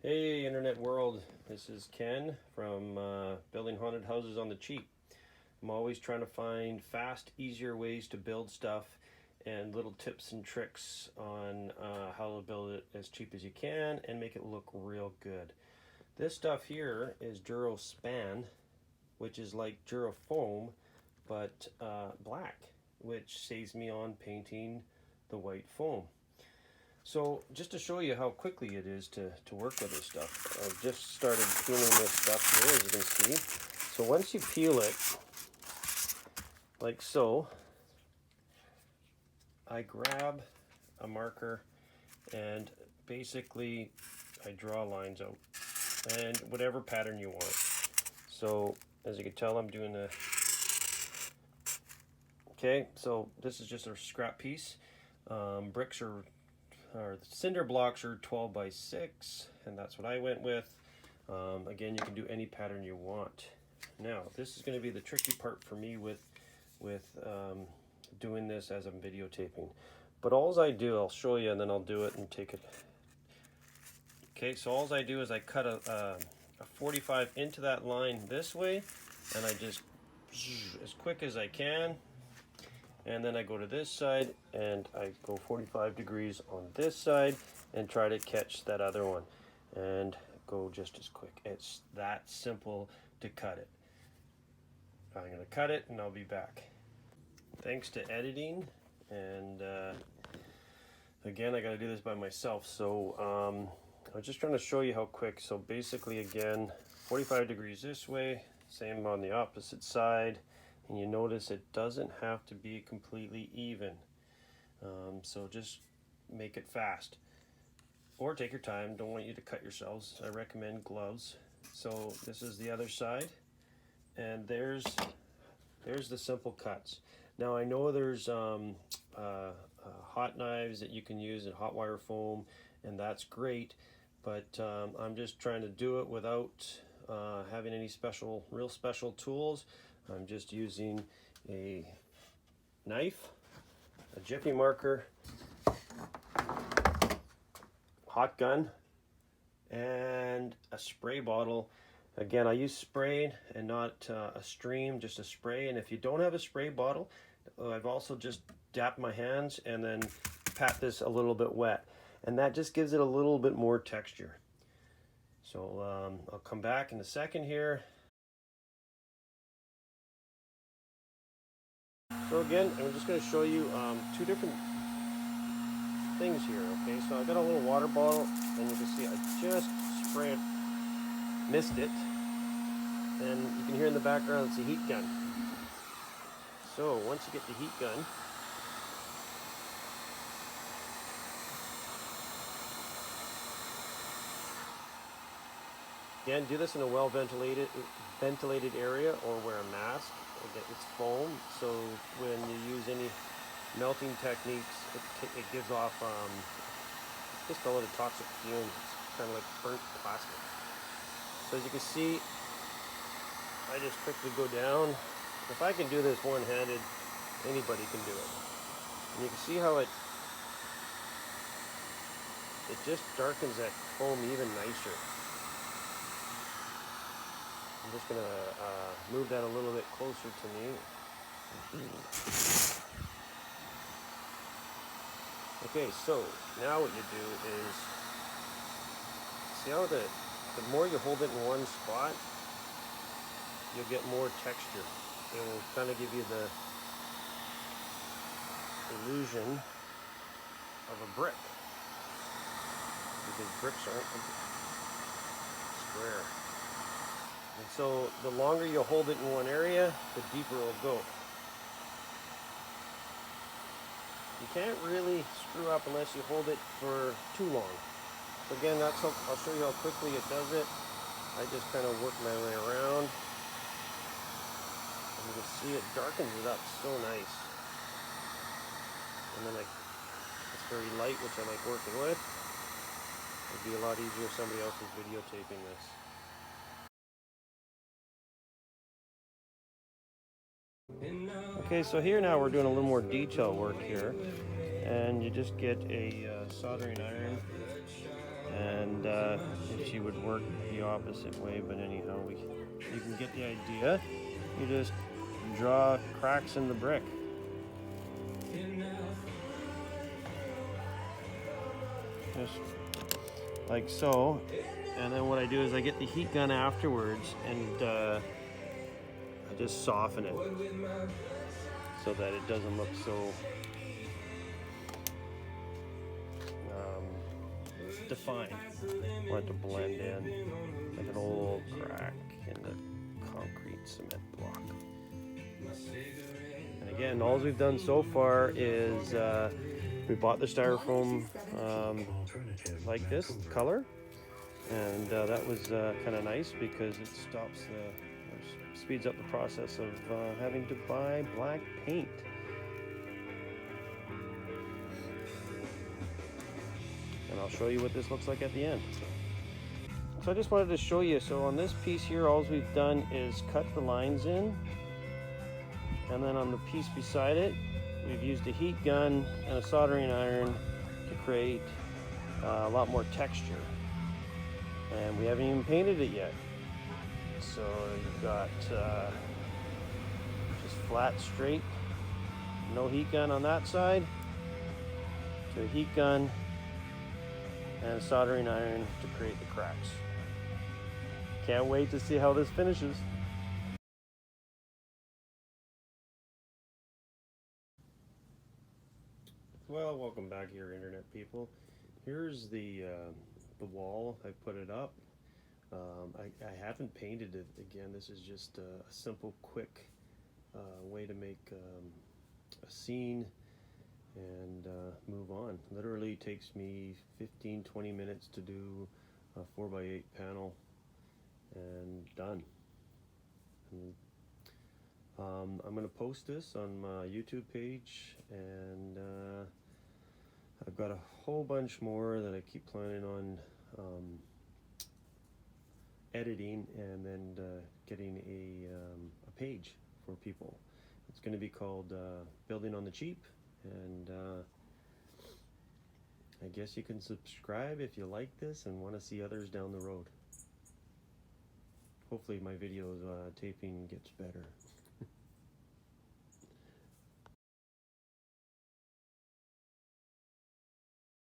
Hey internet world, this is Ken from Building Haunted Houses on the Cheap. I'm always trying to find fast, easier ways to build stuff and little tips and tricks on how to build it as cheap as you can and make it look real good. This stuff here is Duro Span, which is like Duro Foam, but black, which saves me on painting the white foam. So just to show you how quickly it is to work with this stuff, I've just started peeling this stuff here, as you can see. So once you peel it, like so, I grab a marker and basically I draw lines out and whatever pattern you want. So as you can tell, I'm doing a, okay, so this is just a scrap piece. Bricks are or the cinder blocks are 12 by 6, and that's what I went with. Again, you can do any pattern you want. Now, this is going to be the tricky part for me with doing this as I'm videotaping. But all I do, I'll show you, and then I'll do it and take it. Okay, so all I do is I cut a 45 into that line this way, and I just, as quick as I can, and then I go to this side and I go 45 degrees on this side and try to catch that other one and go just as quick. It's that simple to cut it. I'm going to cut it and I'll be back. Thanks to editing, and again, I got to do this by myself, so I was just trying to show you how quick. So basically, again, 45 degrees this way, same on the opposite side. And you notice it doesn't have to be completely even. So just make it fast. Or take your time. Don't want you to cut yourselves. I recommend gloves. So this is the other side. And there's the simple cuts. Now I know there's hot knives that you can use and hot wire foam, and that's great. But I'm just trying to do it without having any real special tools. I'm just using a knife, a jiffy marker, hot gun, and a spray bottle. Again, I use spray and not a stream, just a spray. And if you don't have a spray bottle, I've also just dapped my hands and then pat this a little bit wet. And that just gives it a little bit more texture. So I'll come back in a second here. So again, I'm just going to show you two different things here, okay? So I've got a little water bottle, and you can see I just sprayed, missed it, and you can hear in the background it's a heat gun. So once you get the heat gun, again, do this in a well-ventilated area, or wear a mask. Again, it's foam, so when you use any melting techniques, it gives off just a little toxic fumes. It's kind of like burnt plastic. So as you can see, I just quickly go down. If I can do this one-handed, anybody can do it. And you can see how it just darkens that foam even nicer. I'm just going to move that a little bit closer to me. Okay, so now what you do is, see how the more you hold it in one spot, you'll get more texture. It will kind of give you the illusion of a brick, because bricks aren't square. And so the longer you hold it in one area, the deeper it'll go. You can't really screw up unless you hold it for too long. So again, I'll show you how quickly it does it. I just kind of work my way around. And you can see it darkens it up so nice. And then it's very light, which I like working with. It'd be a lot easier if somebody else was videotaping this. Okay, so here now we're doing a little more detail work here, and you just get a soldering iron and if she would work the opposite way, but anyhow, you can get the idea. You just draw cracks in the brick. Just like so, and then what I do is I get the heat gun afterwards, and I just soften it so that it doesn't look so defined. I want it to blend in like an old crack in the concrete cement block. And again, all we've done so far is we bought the styrofoam like this color, and that was kind of nice because it stops or speeds up the process of having to buy black paint. And I'll show you what this looks like at the end. So I just wanted to show you, so on this piece here, all we've done is cut the lines in, and then on the piece beside it, we've used a heat gun and a soldering iron to create a lot more texture. And we haven't even painted it yet. So you've got just flat, straight, no heat gun on that side, to a heat gun and a soldering iron to create the cracks. Can't wait to see how this finishes. Well, welcome back here, internet people. Here's the wall. I put it up. I haven't painted it again. This is just a simple, quick way to make a scene and move on. Literally takes me 15-20 minutes to do a 4x8 panel, and done. And, I'm going to post this on my YouTube page, and I've got a whole bunch more that I keep planning on editing, and then getting a page for people. It's going to be called Building on the Cheap, and I guess you can subscribe if you like this and want to see others down the road. Hopefully my video taping gets better.